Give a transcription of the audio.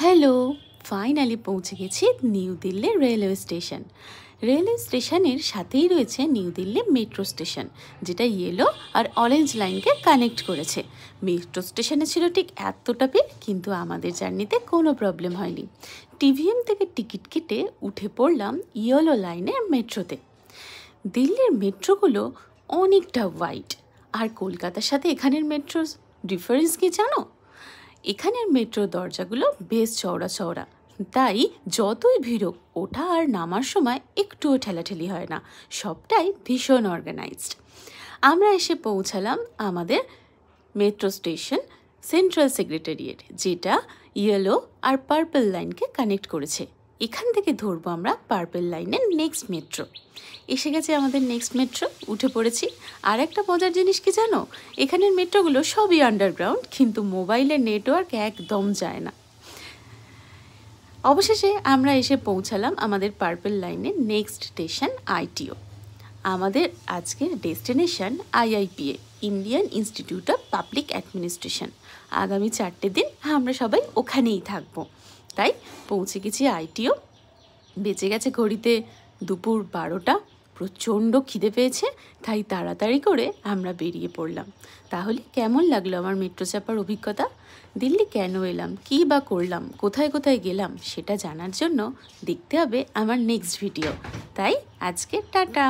Hello, finally পৌঁছে গেছি new Delhi railway station. Railway স্টেশনের সাথেই রয়েছে নিউ দিল্লি মেট্রো স্টেশন, যেটা ইয়েলো আর অরেঞ্জ লাইনকে কানেক্ট করেছে। মেট্রো স্টেশনে ছিল ঠিক এতটা ভিড়, কিন্তু আমাদের জার্নিতে কোনো প্রবলেম হয়নি। টিভিএম থেকে টিকিট কেটে উঠে পড়লাম ইয়েলো লাইনের মেট্রোতে। দিল্লির মেট্রোগুলো অনেকটা ওয়াইড, আর কলকাতার সাথে এখানের মেট্রোর ডিফারেন্স কি জানো? এখানের মেট্রো দরজাগুলো বেশ চওড়া চওড়া, তাই যতই ভিড় হোক ওঠা আর নামার সময় একটুও ঠেলাঠেলি হয় না, সবটাই ভীষণ অর্গানাইজড। আমরা এসে পৌঁছালাম আমাদের মেট্রো স্টেশন সেন্ট্রাল সেক্রেটারিয়েট, যেটা ইয়েলো আর পার্পল লাইনকে কানেক্ট করেছে। এখান থেকে ধরবো আমরা পার্পল লাইনের নেক্সট মেট্রো। এসে গেছে আমাদের নেক্সট মেট্রো, উঠে পড়েছি। আর একটা মজার জিনিস কি জানো, এখানের মেট্রোগুলো সবই আন্ডারগ্রাউন্ড, কিন্তু মোবাইলের নেটওয়ার্ক একদম যায় না। অবশেষে আমরা এসে পৌঁছালাম আমাদের পার্পল লাইনের নেক্সট স্টেশন আইটিও। আমাদের আজকের destination IIPA, Indian Institute of Public Administration. আগামী 4টে দিন আমরা সবাই ওখানেই থাকবো, তাই পৌঁছে গেছি আইটিও। বেঁচে গেছে ঘড়িতে দুপুর 12টা। প্রচণ্ড খিদে পেয়েছে, তাই তাড়াতাড়ি করে আমরা বেরিয়ে পড়লাম। তাহলে কেমন লাগলো আমার মেট্রো চাপার অভিজ্ঞতা? দিল্লি কেন এলাম, কী বা করলাম, কোথায় কোথায় গেলাম, সেটা জানার জন্য দেখতে হবে আমার নেক্সট ভিডিও। তাই আজকে টাটা।